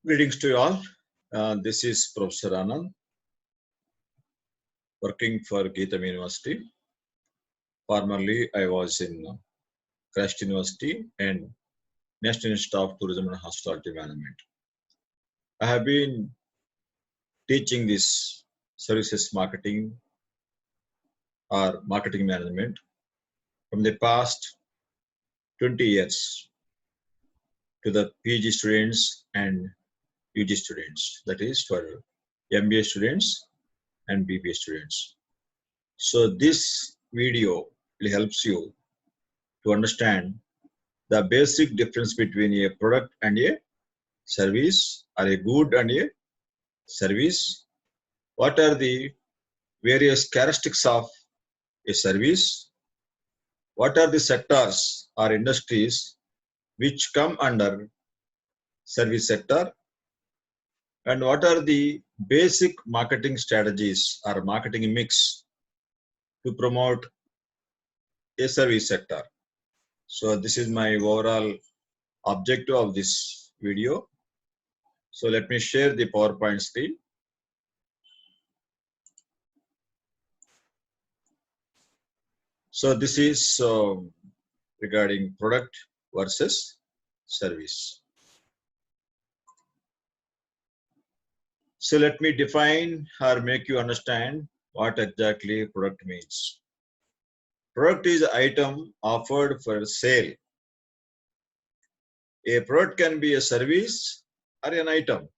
Greetings to you all. This is Professor Anand, working for Geetam University. Formerly, I was in Christ University and National Institute of Tourism and Hospitality Management. I have been teaching this services marketing or marketing management from the past 20 years to the PG students and UG students, that is for MBA students and BBA students. So this video will helps you to understand the basic difference between a product and a service, or a good and a service. What are the various characteristics of a service? What are the sectors or industries which come under service sector? And what are the basic marketing strategies or marketing mix to promote a service sector? So this is my overall objective of this video. So let me share the PowerPoint screen. So this is regarding product versus service. So let me define or make you understand what exactly product means. Product is an item offered for sale. A product can be a service or an item.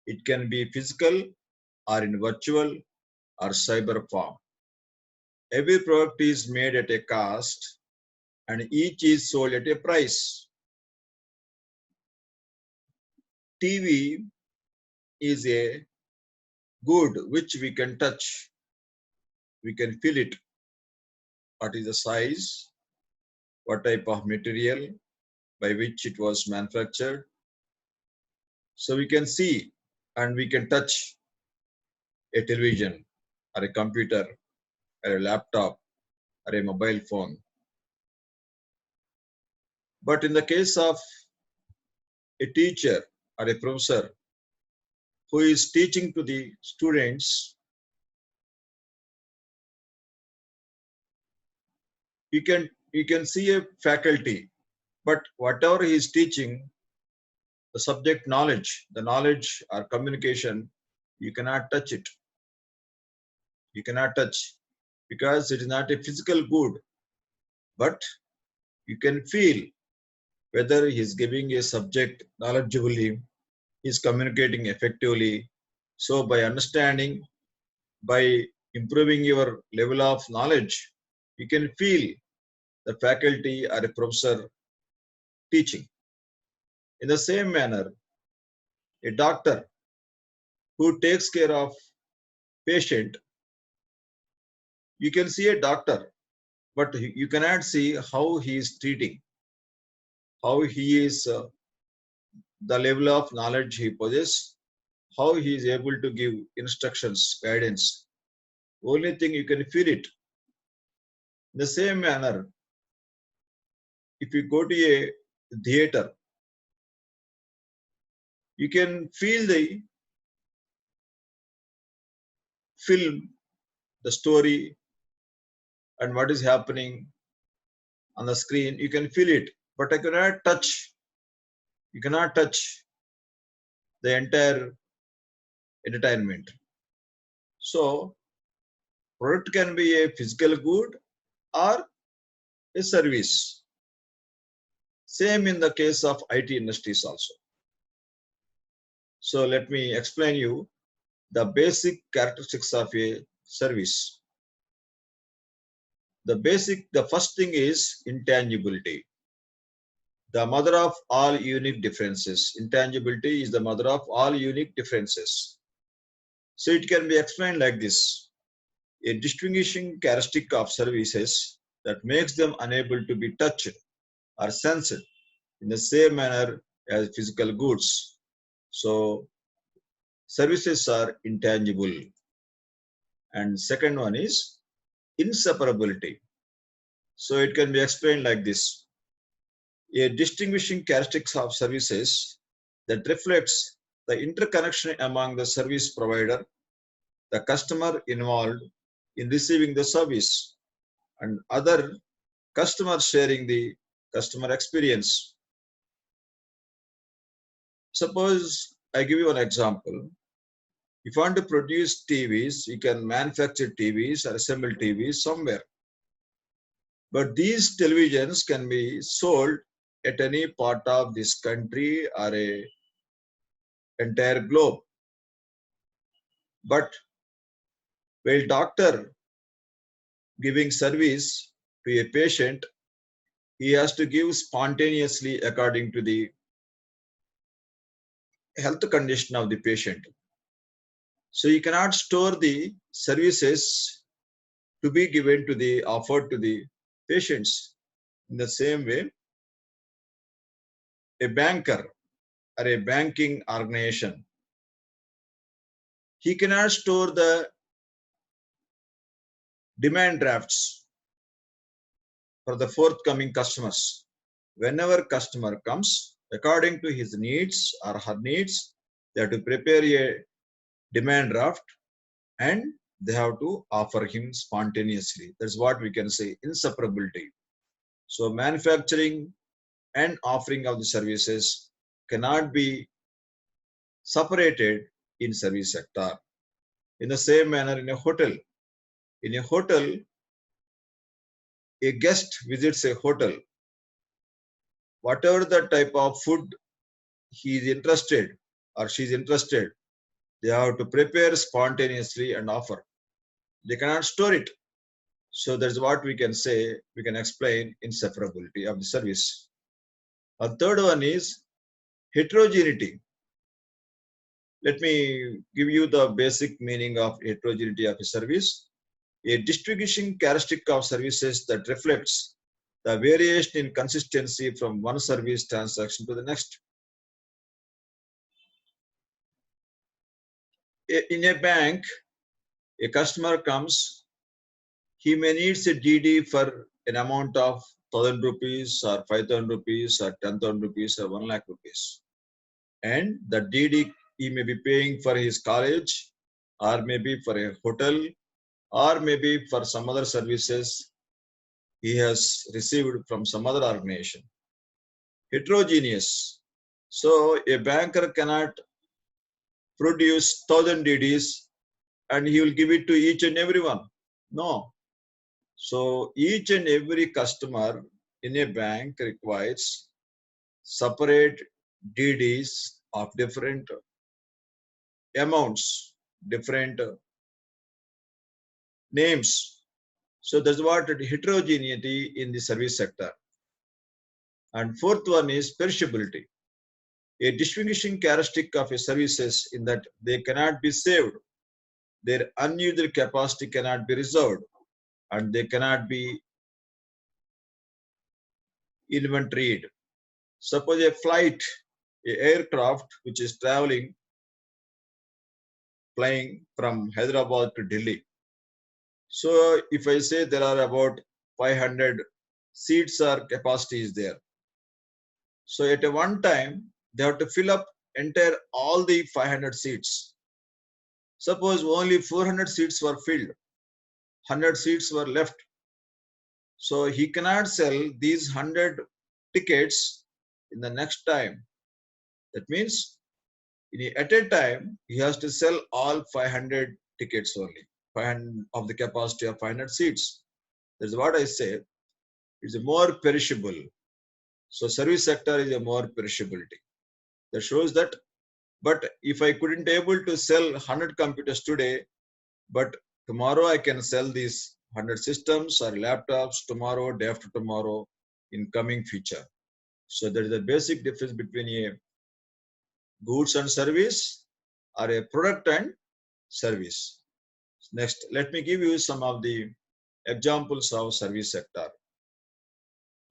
It can be physical or in virtual or cyber form. Every product is made at a cost and each is sold at a price. TV is a good which we can touch, we can feel it. What is the size, what type of material by which it was manufactured. So we can see and we can touch a television or a computer or a laptop or a mobile phone. But in the case of a teacher or a professor who is teaching to the students, you can see a faculty, but whatever he is teaching, the subject knowledge, the knowledge or communication, you cannot touch it. You cannot touch because it is not a physical good, but you can feel whether he is giving a subject knowledgeably, he is communicating effectively. So by understanding, by improving your level of knowledge, you can feel the faculty or a professor teaching. In the same manner, a doctor who takes care of patient, you can see a doctor, but you cannot see how he is treating, how he is, the level of knowledge he possesses, how he is able to give instructions, guidance. Only thing you can feel it. In the same manner, if you go to a theater, you can feel the film, the story, and what is happening on the screen. You can feel it, but I cannot touch. You cannot touch the entire entertainment. So, product can be a physical good or a service. Same in the case of IT industries also. So let me explain you the basic characteristics of a service. The first thing is intangibility. The mother of all unique differences. Intangibility is the mother of all unique differences. So it can be explained like this. A distinguishing characteristic of services that makes them unable to be touched or sensed in the same manner as physical goods. So services are intangible. And second one is inseparability. So it can be explained like this. A distinguishing characteristic of services that reflects the interconnection among the service provider, the customer involved in receiving the service, and other customers sharing the customer experience. Suppose I give you an example. If you want to produce TVs, you can manufacture TVs or assemble TVs somewhere. But these televisions can be sold at any part of this country or a entire globe. But while doctor giving service to a patient, he has to give spontaneously according to the health condition of the patient. So you cannot store the services to be given to the offered to the patients. In the same way, a banker or a banking organization, he cannot store the demand drafts for the forthcoming customers. Whenever customer comes, according to his needs or her needs, they have to prepare a demand draft and they have to offer him spontaneously. That's what we can say inseparability. So manufacturing and offering of the services cannot be separated in service sector. In the same manner, in a hotel, a guest visits a hotel. Whatever the type of food he is interested or she is interested, they have to prepare spontaneously and offer. They cannot store it. So that's what we can say, we can explain inseparability of the service. A third one is heterogeneity. Let me give you the basic meaning of heterogeneity of a service. A distribution characteristic of services that reflects the variation in consistency from one service transaction to the next. In a bank, a customer comes, he may need a DD for an amount of 1,000 rupees or 5,000 rupees or 10,000 rupees or 1 lakh rupees. And the DD he may be paying for his college or maybe for a hotel or maybe for some other services he has received from some other organization. Heterogeneous. So a banker cannot produce 1,000 DDs and he will give it to each and everyone. No. So each and every customer in a bank requires separate DDs of different amounts, different names. So that's what heterogeneity in the service sector. And fourth one is perishability. A distinguishing characteristic of a services in that they cannot be saved. Their unused capacity cannot be reserved and they cannot be inventoried. Suppose a flight, a aircraft which is flying from Hyderabad to Delhi. So if I say there are about 500 seats or capacity is there. So at a one time, they have to fill up entire all the 500 seats. Suppose only 400 seats were filled, 100 seats were left. So he cannot sell these 100 tickets in the next time. That means at a time, he has to sell all 500 tickets only, 500 of the capacity of 500 seats. That's what I say. It's a more perishable. So service sector is a more perishability. That shows that, but if I couldn't able to sell 100 computers today, but tomorrow I can sell these 100 systems or laptops tomorrow, day after tomorrow in coming future. So there is a basic difference between a goods and service or a product and service. Next, let me give you some of the examples of service sector.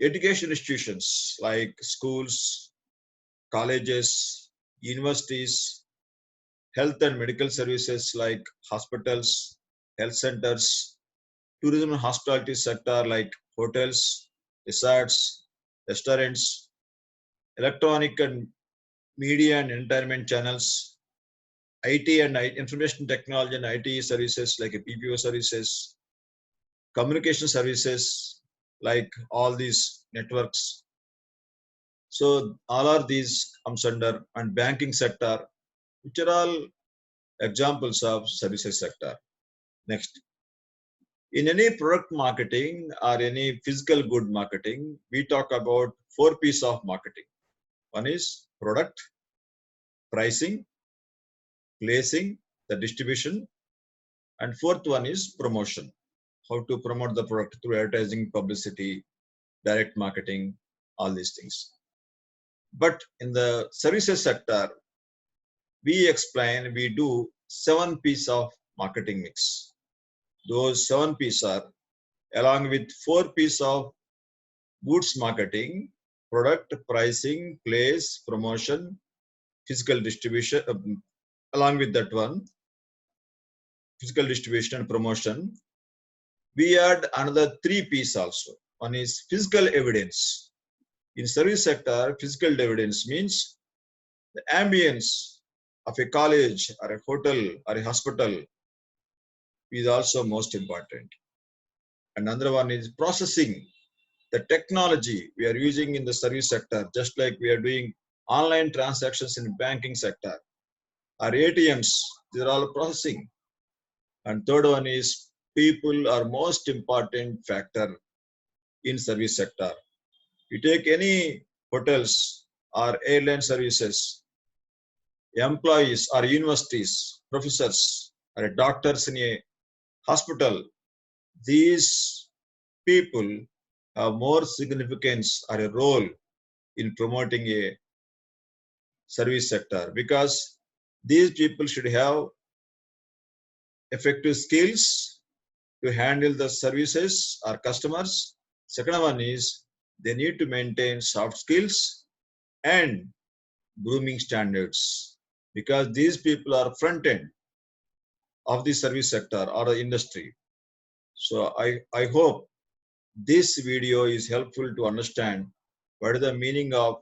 Education institutions like schools, colleges, universities, health and medical services like hospitals, health centers, tourism and hospitality sector like hotels, resorts, restaurants, electronic and media and entertainment channels, IT and information technology and IT services like PPO services, communication services like all these networks. So all are these comes under, and banking sector, which are all examples of services sector. Next, in any product marketing or any physical good marketing, we talk about 4 P's of marketing. One is product, pricing, placing, the distribution, and fourth one is promotion. How to promote the product through advertising, publicity, direct marketing, all these things. But in the services sector, we do 7 P's of marketing mix. Those 7 P's are along with 4 P's of goods marketing, product, pricing, place, promotion, physical distribution, along with that one, physical distribution and promotion. We add another 3 P's also. One is physical evidence. In service sector, physical evidence means the ambience of a college or a hotel or a hospital is also most important. Another one is processing. The technology we are using in the service sector, just like we are doing online transactions in banking sector, our ATMs, these are all processing. And third one is people are most important factor in service sector. You take any hotels or airline services, employees or universities, professors or doctors in a hospital, these people have more significance or a role in promoting a service sector, because these people should have effective skills to handle the services or customers. Second one is they need to maintain soft skills and grooming standards, because these people are front end of the service sector or the industry. So I hope this video is helpful to understand what is the meaning of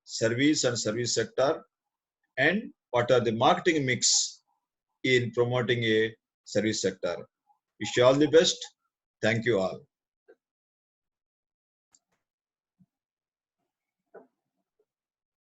service and service sector and what are the marketing mix in promoting a service sector. Wish you all the best. Thank you all.